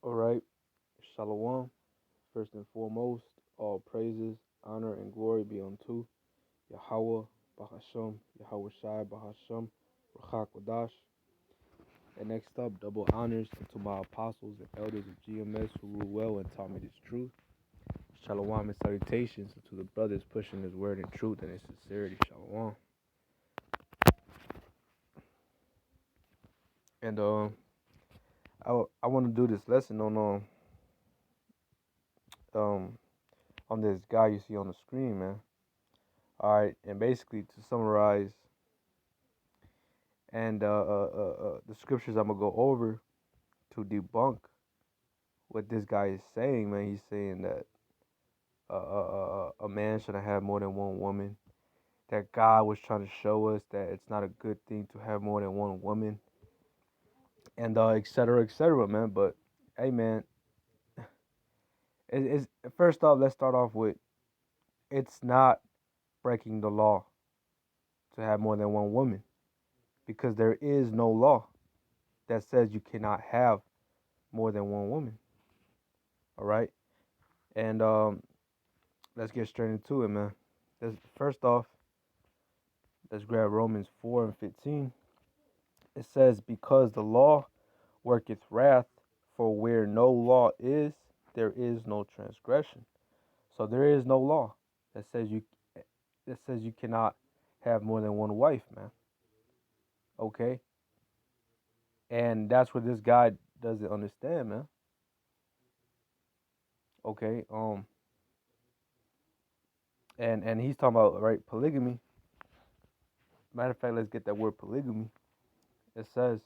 All right, Shalom. First and foremost, all praises, honor, and glory be unto Yahweh, Bahasham, Yahweh Shai, Bahasham, Rachak Wadash. And next up, double honors to my apostles and elders of GMS who rule well and taught me this truth. Shalom and salutations to the brothers pushing this word in truth and in sincerity. Shalom. And I want to do this lesson um on this guy you see on the screen, man. All right, and basically to summarize, and the scriptures I'm gonna go over to debunk what this guy is saying, man. He's saying that a man shouldn't have more than one woman. That God was trying to show us that it's not a good thing to have more than one woman, and et cetera, man. But hey, man, it's first off, let's start off with it's not breaking the law to have more than one woman because there is no law that says you cannot have more than one woman. All right, and let's get straight into it, man. First off, let's grab Romans 4 and 15. It says, because the law worketh wrath, for where no law is, there is no transgression. So there is no law that says you cannot have more than one wife, man. Okay? And that's what this guy doesn't understand, man. Okay? And he's talking about, right, polygamy. Matter of fact, let's get that word polygamy. It says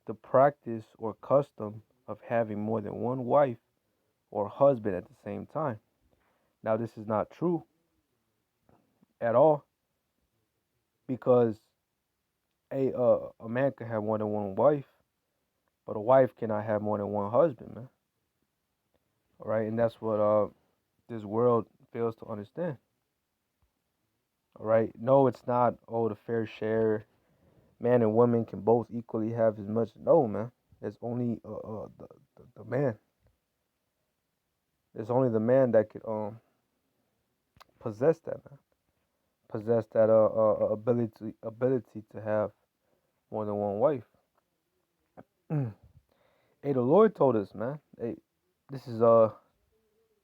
the practice or custom of having more than one wife or husband at the same time. Now, this is not true at all because a man can have more than one wife, but a wife cannot have more than one husband, man. All right, and that's what this world fails to understand. All right, no, it's not. Oh, the fair share, man and woman can both equally have as much. No, man, it's only the man. It's only the man that could possess that, man. Possess that ability to have more than one wife. Hey, the Lord told us, man. Hey, this is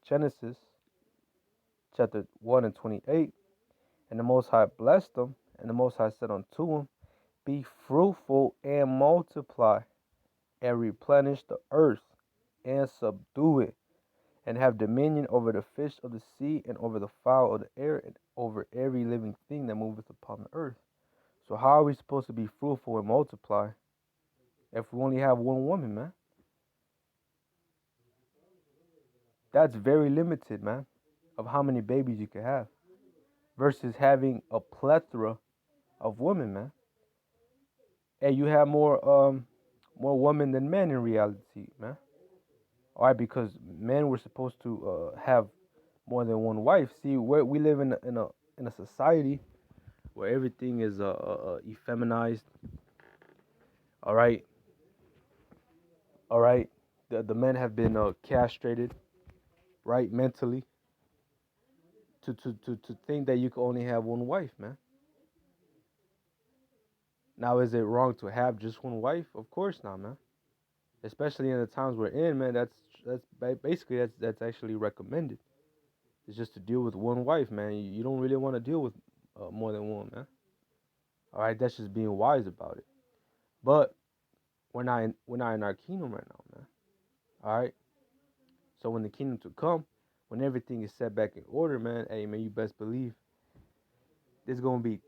Genesis chapter 1 and 28. And the Most High blessed them, and the Most High said unto them, be fruitful and multiply, and replenish the earth, and subdue it, and have dominion over the fish of the sea, and over the fowl of the air, and over every living thing that moveth upon the earth. So how are we supposed to be fruitful and multiply if we only have one woman, man? That's very limited, man, of how many babies you can have versus having a plethora of women, man. And you have more women than men in reality, man. All right, because men were supposed to have more than one wife. See, we live in a society where everything is effeminized. All right, all right. The men have been castrated, right, mentally, to think that you can only have one wife, man. Now, is it wrong to have just one wife? Of course not, man. Especially in the times we're in, man. Basically that's actually recommended. It's just to deal with one wife, man. You don't really want to deal with more than one, man. All right, that's just being wise about it. But we're not in our kingdom right now, man. All right. So when the kingdom to come, when everything is set back in order, man, hey man, you best believe there's gonna be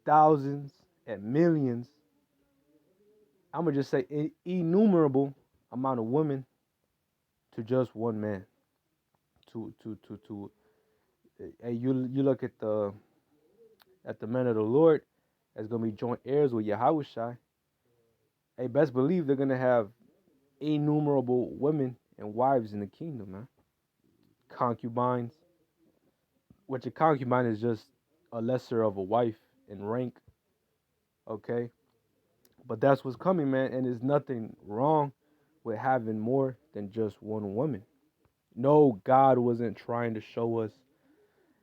thousands and millions. I'm gonna just say innumerable amount of women to just one man. To hey, you look at the men of the Lord that's gonna be joint heirs with Yahushua. Hey, best believe they're gonna have innumerable women and wives in the kingdom, man. Concubines, which a concubine is just a lesser of a wife in rank, okay? But that's what's coming, man, and there's nothing wrong with having more than just one woman. No, God wasn't trying to show us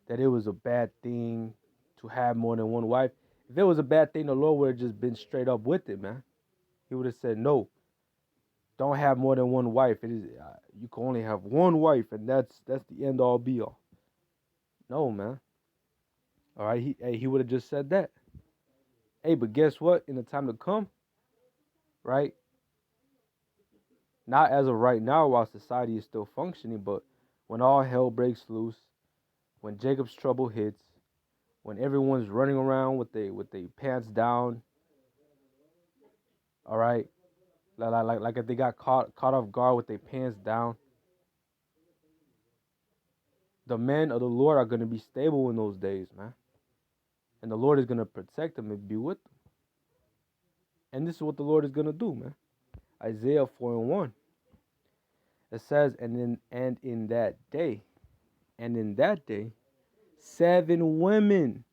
that it was a bad thing to have more than one wife. If it was a bad thing, the Lord would have just been straight up with it, man. He would have said, "No, don't have more than one wife. It is you can only have one wife, and that's the end all be all." No, man. All right, he would have just said that. Hey, but guess what? In the time to come, right? Not as of right now, while society is still functioning, but when all hell breaks loose, when Jacob's trouble hits, when everyone's running around with they pants down, all right, like if they got caught off guard with their pants down, the men of the Lord are gonna be stable in those days, man, and the Lord is gonna protect them and be with them, and this is what the Lord is gonna do, man. Isaiah 4:1. It says, and in that day, and in that day, 7 women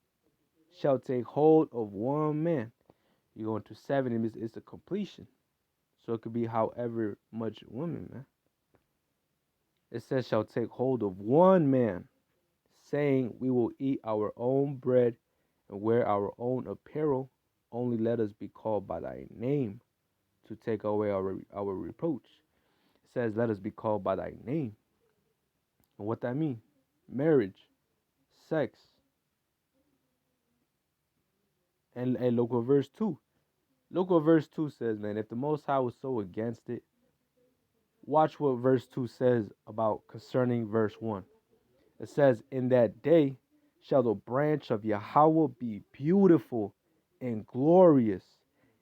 shall take hold of one man. You go into 7, and it's a completion. So it could be however much women, man. It says, shall take hold of one man, saying, we will eat our own bread and wear our own apparel. Only let us be called by thy name to take away our reproach. It says, let us be called by thy name. And what that mean? Marriage, sex. And look what verse 2. Look what verse 2 says, man. If the Most High was so against it, watch what verse 2 says about concerning verse 1. It says, in that day shall the branch of Yahweh be beautiful and glorious,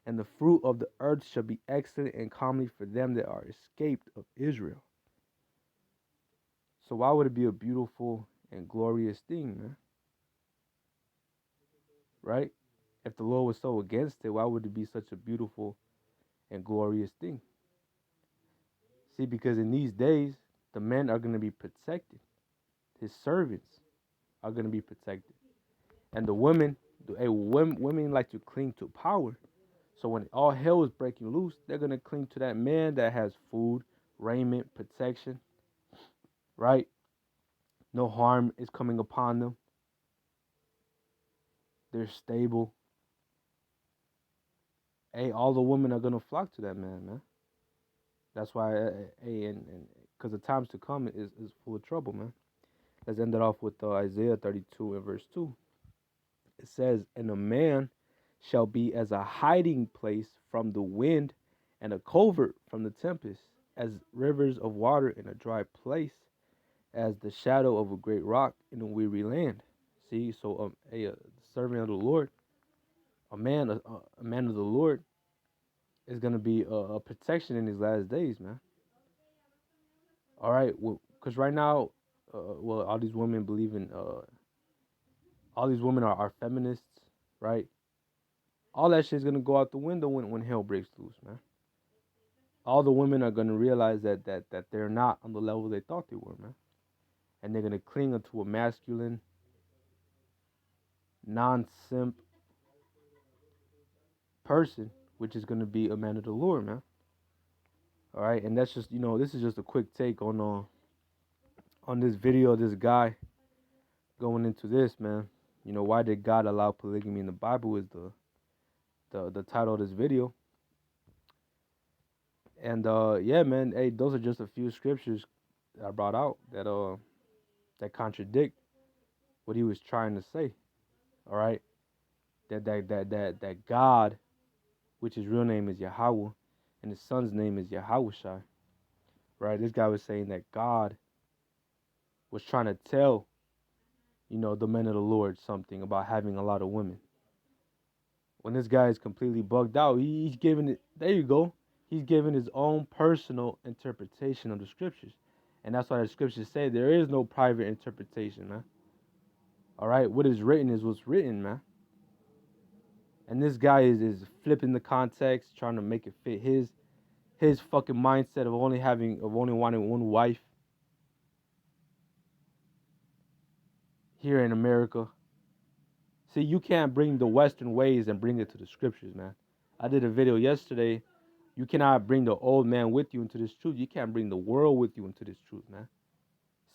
and the fruit of the earth shall be excellent and comely for them that are escaped of Israel. So why would it be a beautiful and glorious thing, man? Right? If the Lord was so against it, why would it be such a beautiful and glorious thing? See, because in these days, the men are going to be protected. His servants are going to be protected. And the women, women like to cling to power. So when all hell is breaking loose, they're going to cling to that man that has food, raiment, protection, right? No harm is coming upon them. They're stable. Hey, all the women are going to flock to that man, man. That's why, hey, and because the times to come is full of trouble, man. Let's end it off with Isaiah 32 and verse 2. It says, and a man shall be as a hiding place from the wind and a covert from the tempest, as rivers of water in a dry place, as the shadow of a great rock in a weary land. See, so a servant of the Lord, a man of the Lord is going to be a protection in these last days, man. All right, well, because right now, all these women believe in, all these women are feminists, right? All that shit's gonna go out the window when hell breaks loose, man. All the women are gonna realize that they're not on the level they thought they were, man. And they're gonna cling onto a masculine, non-simp person, which is gonna be a man of the Lord, man. All right, and that's just this is just a quick take on this video. This guy going into this, man. Why did God allow polygamy in the Bible is the title of this video. And yeah, man, hey, those are just a few scriptures that I brought out that contradict what he was trying to say. All right, that God, which his real name is Yahweh, and his son's name is Yahushai. Right, this guy was saying that God was trying to tell the men of the Lord something about having a lot of women. When this guy is completely bugged out, he's giving it. There you go. He's giving his own personal interpretation of the scriptures, and that's why the scriptures say there is no private interpretation, man. All right, what is written is what's written, man. And this guy is flipping the context, trying to make it fit his fucking mindset of only wanting one wife here in America. See, you can't bring the Western ways and bring it to the scriptures, man. I did a video yesterday, You cannot bring the old man with you into this truth. You can't bring the world with you into this truth, man.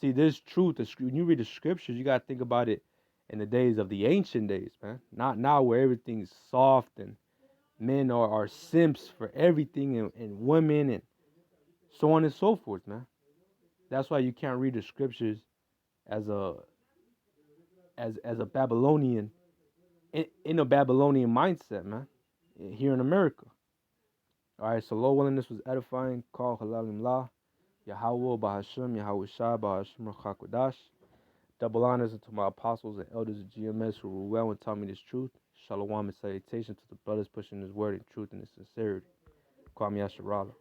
See, this truth, when you read the scriptures, you gotta think about it in the days of the ancient days, man. Not now where everything's soft and men are simps for everything and women and so on and so forth, man. That's why you can't read the scriptures as a Babylonian in a Babylonian mindset, man. Here in America. All right, so Lord willing, this was edifying. Call halalim la. Yahweh Bahashim, Yahweh Shah Bahashim Rachakwadash. Double honors unto my apostles and elders of GMS who rule well and taught me this truth. Shalom and salutation to the brothers pushing this word in truth and in sincerity. Kwame Asherala.